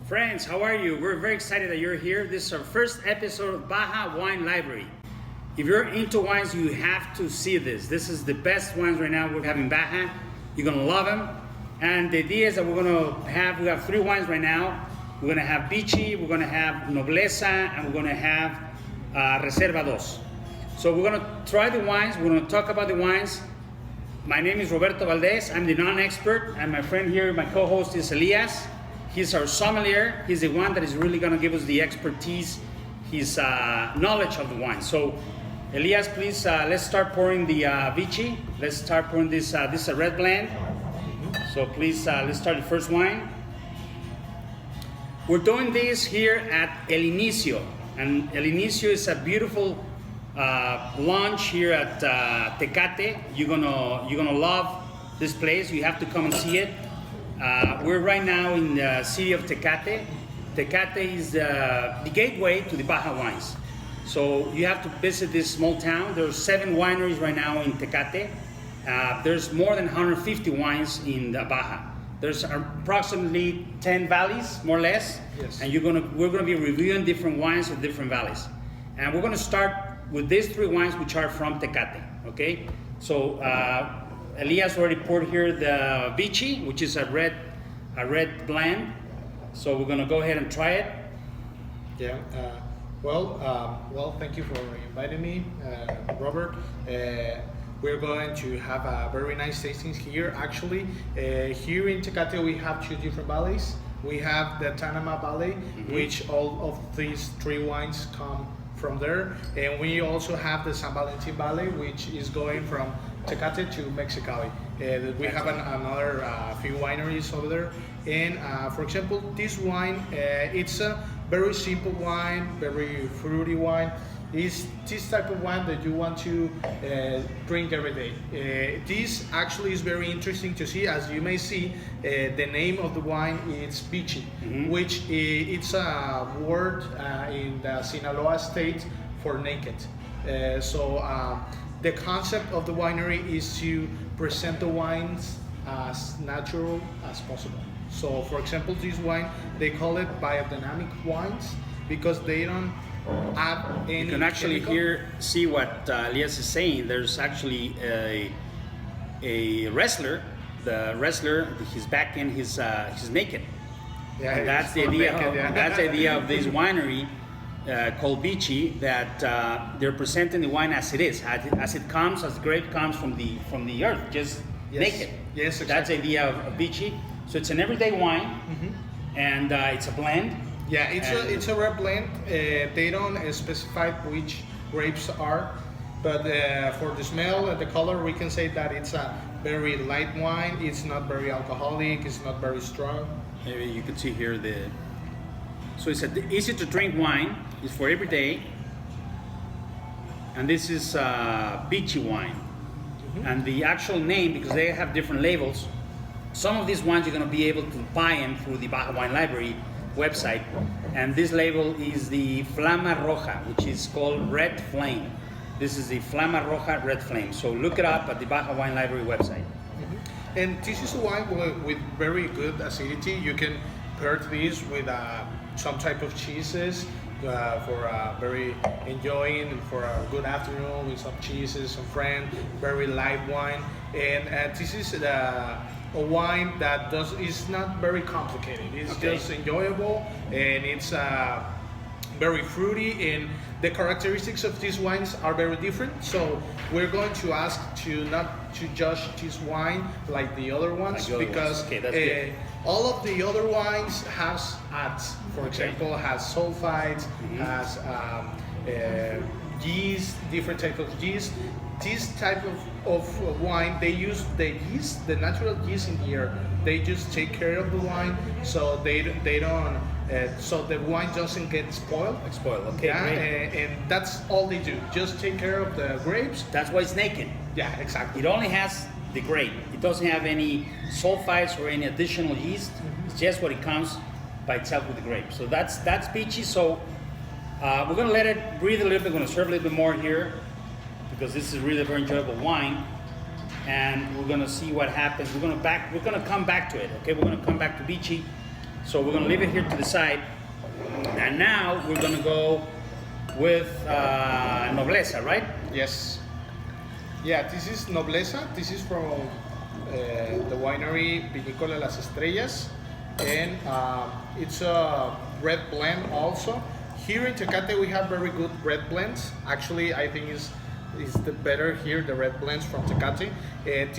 Friends, how are you? We're very excited that you're here. This is our first episode of Baja Wine Library. If you're into wines, you have to see this. This is the best wines right now we're having Baja. You're gonna love them. And the idea is that we have 3 wines right now. We're gonna have Vichy, we're gonna have Nobleza, and we're gonna have Reserva Dos. So we're gonna try the wines, we're gonna talk about the wines. My name is Roberto Valdez, I'm the non-expert, and my friend here, my co-host is Elias. He's our sommelier. He's the one that is really going to give us the expertise, his knowledge of the wine. So, Elias, please, let's start pouring the Vichy. Let's start pouring this. This is a red blend. So please, let's start the first wine. We're doing this here at El Inicio. And El Inicio is a beautiful launch here at Tecate. You're gonna love this place. You have to come and see it. We're right now in the city of Tecate. Tecate is the gateway to the Baja Wines. So you have to visit this small town. There's 7 wineries right now in Tecate. There's more than 150 wines in the Baja. There's approximately 10 valleys, more or less. Yes. And we're gonna be reviewing different wines of different valleys. And we're gonna start with these 3 wines which are from Tecate, okay? So, Elias already poured here the Vichy, which is a red blend. So we're gonna go ahead and try it. Yeah. Well, thank you for inviting me, Robert. We're going to have a very nice tastings here. Actually, here in Tecate we have 2 different valleys. We have the Tanama Valley, which all of these 3 wines come from there, and we also have the San Valentin Valley, which is going from Tecate to Mexicali. We have another few wineries over there, and for example, this wine, it's a very simple wine, very fruity wine. It's this type of wine that you want to drink every day. This actually is very interesting to see. As you may see, the name of the wine is Vichy, which it's a word in the Sinaloa state for naked. The concept of the winery is to present the wines as natural as possible. So, for example, this wine, they call it biodynamic wines because they don't add any. You can actually chemical. see what Elias is saying. There's actually a wrestler. The wrestler, his back end, he's naked. Yeah, And that's the idea. That's the idea of this winery. Called Vichy, that they're presenting the wine as it is, as it comes, as the grape comes from the earth, just naked. Yes, exactly. That's the idea of Vichy. So it's an everyday wine, and it's a blend. Yeah, it's a red blend. They don't specify which grapes are, but for the smell and the color, we can say that it's a very light wine. It's not very alcoholic. It's not very strong. Maybe you can see here So it's an easy to drink wine. It's for every day. And this is Vichy wine. And the actual name, because they have different labels, some of these wines you're going to be able to buy them through the Baja Wine Library website. And this label is the Flama Roja, which is called Red Flame. This is the Flama Roja Red Flame. So look it up at the Baja Wine Library website. And this is a wine with very good acidity. You can pair this with some type of cheeses for very enjoying for a good afternoon with some cheeses, some friends. Very light wine, and this is a wine that is not very complicated. It's just enjoyable, and it's very fruity, and the characteristics of these wines are very different. So we're going to ask to not to judge this wine like the other ones, because all of the other wines has adds. For example, has sulfites, has yeast, different type of yeast. This type of wine, they use the yeast, the natural yeast in here. They just take care of the wine, so they don't. So the wine doesn't get spoiled. Okay, Yeah, great. and that's all they do. Just take care of the grapes. That's why it's naked. Yeah, exactly. It only has the grape. It doesn't have any sulfites or any additional yeast. It's just what it comes by itself with the grape. So that's Vichy. So we're gonna let it breathe a little bit. We're gonna serve a little bit more here because this is really a very enjoyable wine. And we're gonna see what happens. We're gonna come back to it. Okay, we're gonna come back to Vichy. So we're gonna leave it here to the side. And now we're gonna go with Nobleza, right? Yes. Yeah, this is Nobleza. This is from the winery Vinícola Las Estrellas, and it's a red blend also. Here in Tecate we have very good red blends. Actually, I think is the better here, the red blends from Tecate. It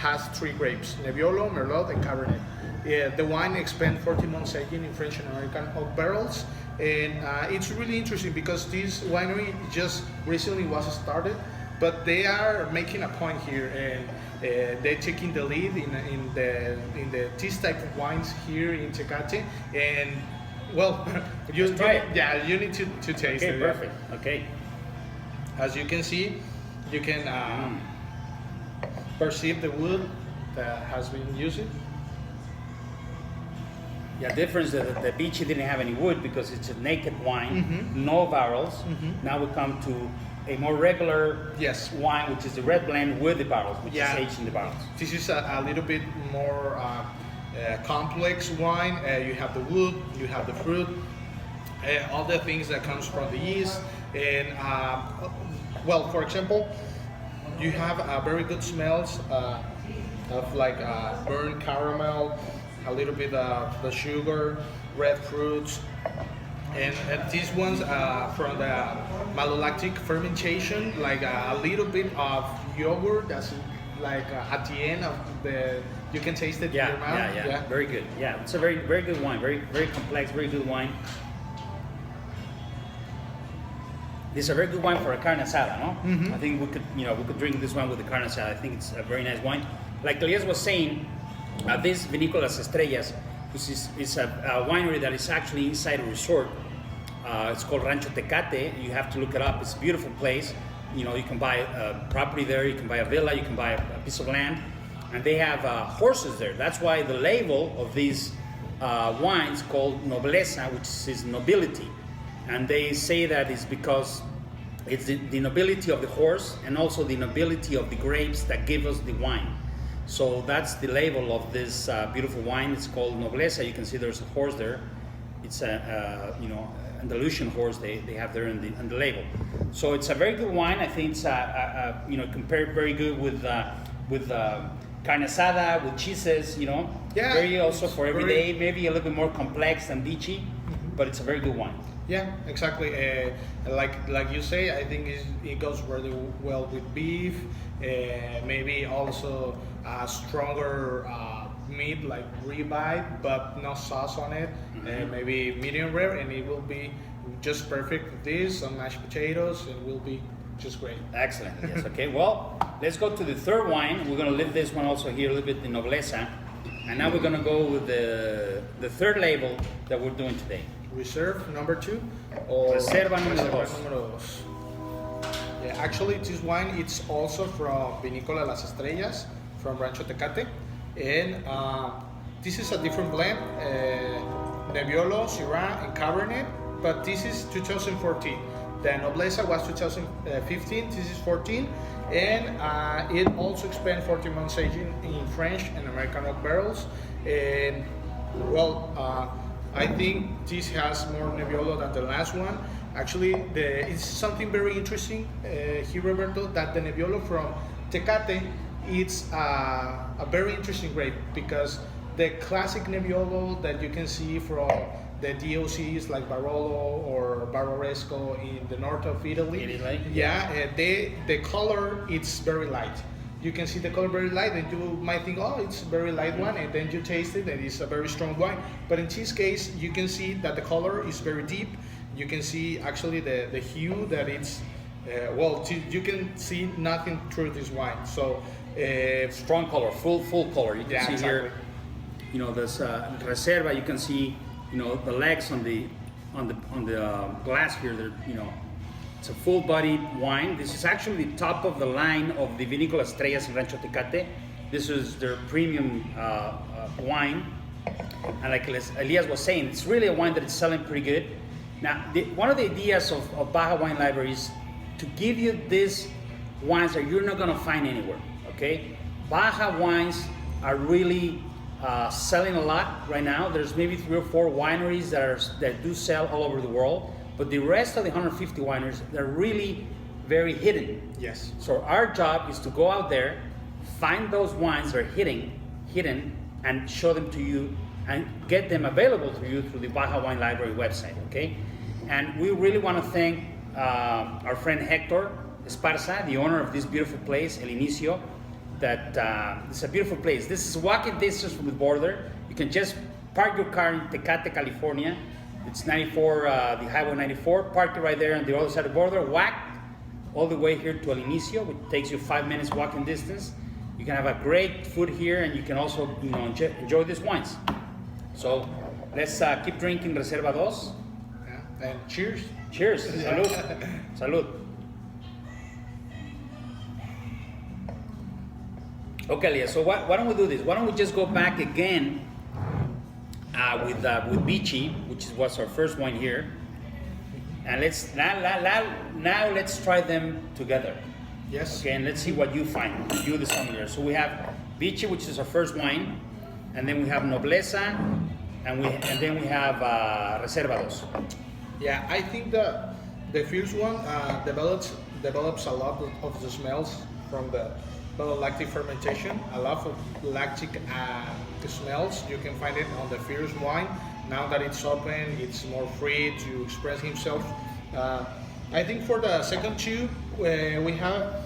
has 3 grapes: Nebbiolo, Merlot, and Cabernet. The wine spent 40 months aging in French and American oak barrels, and it's really interesting because this winery just recently was started, but they are making a point here, and they're taking the lead in this type of wines here in Tecate. And well, you need to taste it. Okay, perfect. Okay. As you can see, you can perceive the wood that has been used. Yeah, difference that the Vichy didn't have any wood because it's a naked wine, no barrels. Now we come to a more regular wine, which is the red blend with the barrels, which is aged in the barrels. This is a little bit more complex wine. You have the wood, you have the fruit, all the things that comes from the yeast, and well, for example, you have very good smells of like burnt caramel, a little bit of the sugar, red fruits, and these ones from the malolactic fermentation, like a little bit of yogurt that's like at the end of the, you can taste it in your mouth. Yeah, very good. Yeah, it's a very good wine, very complex, very good wine. This is a very good wine for a carne asada, no? I think we could drink this one with the carne asada. I think it's a very nice wine. Like Elias was saying, this Vinícola Las Estrellas, which is a winery that is actually inside a resort. It's called Rancho Tecate. You have to look it up. It's a beautiful place. You know, you can buy a property there, you can buy a villa, you can buy a piece of land, and they have horses there. That's why the label of these wines called Nobleza, which is nobility. And they say that it's because it's the nobility of the horse and also the nobility of the grapes that give us the wine. So that's the label of this beautiful wine. It's called Nobleza. You can see there's a horse there. It's a Andalusian horse they have there in the label. So it's a very good wine. I think it's compared very good with carne asada, with cheeses. Yeah, very also for every day. Maybe a little bit more complex than Vichy, but it's a very good wine. Yeah, exactly. Like you say, I think it goes really well with beef. Maybe also a stronger meat like ribeye, but no sauce on it. Maybe medium rare, and it will be just perfect with this, some mashed potatoes, and it will be just great. Excellent. Yes. Okay. Well, let's go to the third wine. We're gonna leave this one also here a little bit in Nobleza, and now we're gonna go with the third label that we're doing today. Reserve number 2 or Reserva número dos. número dos. Yeah, actually this wine it's also from Vinícola Las Estrellas from Rancho Tecate, and this is a different blend, Nebbiolo, Syrah, and Cabernet, but this is 2014. The Nobleza was 2015, this is 14, and it also spent 40 months aging in French and American oak barrels, and well, I think this has more Nebbiolo than the last one. Actually, it's something very interesting here, Roberto, that the Nebbiolo from Tecate, it's a very interesting grape because the classic Nebbiolo that you can see from the DOCs like Barolo or Barbaresco in the north of Italy. The color it's very light. You can see the color very light, and you might think, oh, it's a very light one, and then you taste it, and it's a very strong wine. But in this case, you can see that the color is very deep. You can see actually the hue that it's, you can see nothing through this wine. So strong color, full color. You can see exactly. Here, there's Reserva. You can see, the legs on the glass here. They're, it's a full-bodied wine. This is actually the top of the line of the Vinícola Estrellas in Rancho Tecate. This is their premium wine. And like Elias was saying, it's really a wine that is selling pretty good. Now, one of the ideas of Baja Wine Library is to give you these wines that you're not gonna find anywhere, okay? Baja wines are really selling a lot right now. There's maybe 3 or 4 wineries that do sell all over the world, but the rest of the 150 wineries, they're really very hidden. Yes. So our job is to go out there, find those wines that are hidden, and show them to you and get them available to you through the Baja Wine Library website, okay? And we really want to thank our friend Hector Esparza, the owner of this beautiful place, El Inicio, that it's a beautiful place. This is walking distance from the border. You can just park your car in Tecate, California. It's 94, the Highway 94. Park it right there on the other side of the border. Walk all the way here to El Inicio, which takes you 5 minutes walking distance. You can have a great food here, and you can also, enjoy these wines. So let's keep drinking Reserva Dos. Yeah. And cheers. Cheers. Salud. Salud. Okay, Leah, so why don't we do this? Why don't we just go back again with Vichy, which was our first wine here, and let's now let's try them together. Yes. Okay, and let's see what you find. You, the sommelier. So we have Vichy, which is our first wine, and then we have Nobleza, and then we have Reserva Dos. Yeah, I think the first one develops a lot of the smells from the lactic fermentation. A lot of lactic smells. You can find it on the first wine. Now that it's open, it's more free to express himself. I think for the second two, we have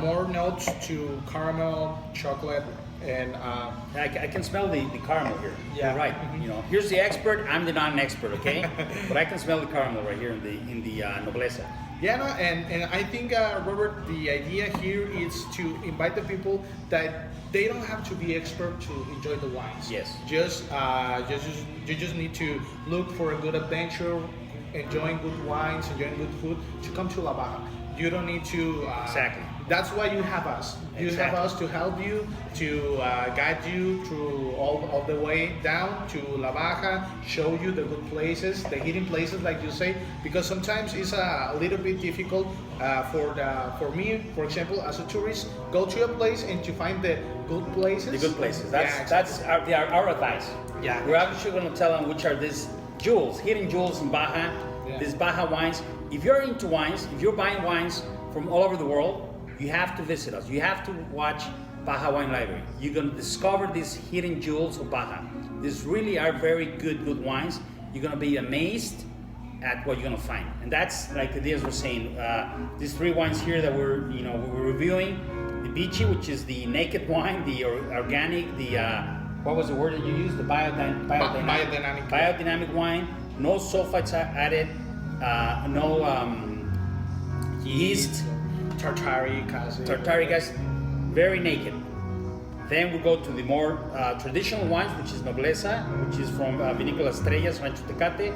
more notes to caramel, chocolate, and I can smell the caramel here. Yeah. You're right. Mm-hmm. Here's the expert. I'm the non-expert. Okay, but I can smell the caramel right here in the Nobleza. yeah, no, and I think Robert, the idea here is to invite the people that they don't have to be expert to enjoy the wines. Yes. You just need to look for a good adventure, enjoying good wines, enjoying good food, to come to La Baja. You don't need to. Exactly. That's why you have us. You have Exactly. us to help you, to guide you through all the way down to La Baja, show you the good places, the hidden places, like you say, because sometimes it's a little bit difficult for me, for example, as a tourist, go to a place and to find the good places. The good places. Yeah, That's our advice. Yeah. We're actually going to tell them which are these jewels, hidden jewels in Baja. Yeah. These Baja wines. If you're into wines, if you're buying wines from all over the world, you have to visit us. You have to watch Baja Wine Library. You're going to discover these hidden jewels of Baja. These really are very good wines. You're going to be amazed at what you're going to find. And that's like the Diaz was saying. These 3 wines here that we're reviewing: the Vichy, which is the naked wine, the organic, the what was the word that you used? The biodynamic wine. No sulfites added. No yeast. Tartaric acid. Very naked. Then we go to the more traditional wines, which is Nobleza, which is from Vinícola Estrellas, Rancho Tecate,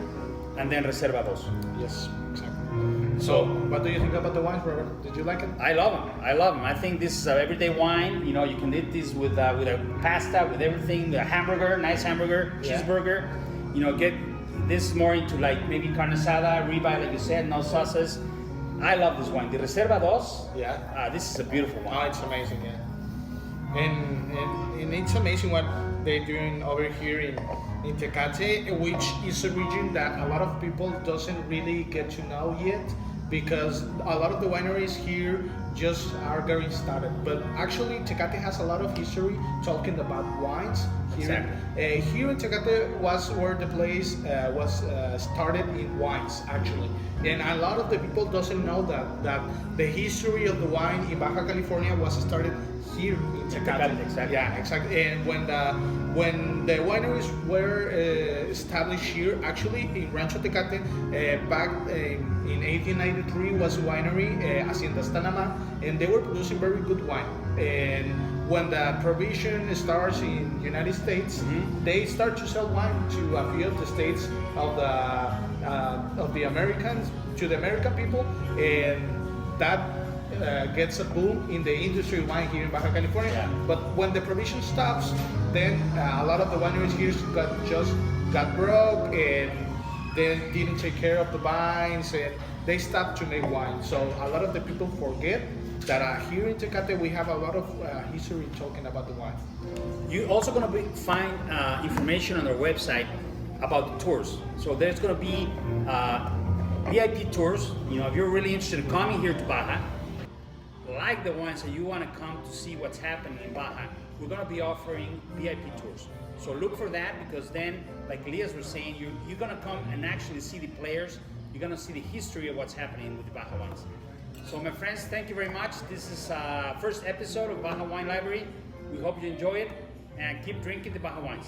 and then Reserva Dos. Yes, exactly. So, what do you think about the wines, Robert? Did you like it? I love them. I think this is an everyday wine. You can eat this with a pasta, with everything, a hamburger, nice hamburger, Yeah. cheeseburger. Get this more into like maybe carne asada, ribeye, like you said, no sauces. I love this wine. The Reserva Dos. Yeah. This is a beautiful Oh, wine. it's amazing, yeah. And it's amazing what they're doing over here in Tecate, which is a region that a lot of people doesn't really get to know yet, because a lot of the wineries here just are getting started. But actually, Tecate has a lot of history talking about wines. Exactly. Here in Tecate was where the place was started in wines, actually. And a lot of the people doesn't know that the history of the wine in Baja California was started here in Tecate. Exactly. Yeah, exactly. And when the wineries were established here, actually in Rancho Tecate, back in 1893 was a winery, Hacienda Stanama, and they were producing very good wine. And when the prohibition starts in United States, they start to sell wine to a few of the states of the Americans, to the American people, and that gets a boom in the industry of wine here in Baja California. Yeah. But when the prohibition stops, then a lot of the wineries here got broke, and they didn't take care of the vines, and they stopped to make wine. So a lot of the people forget that here in Tecate we have a lot of history talking about the wine. You're also going to find information on our website about the tours. So there's going to be VIP tours. You know, if you're really interested in coming here to Baja, like the ones that you want to come to see what's happening in Baja, we're going to be offering VIP tours. So look for that, because then, like Elias was saying, you're going to come and actually see the players. You're going to see the history of what's happening with the Baja Wines. So my friends, thank you very much. This is first episode of Baja Wine Library. We hope you enjoy it, and keep drinking the Baja Wines.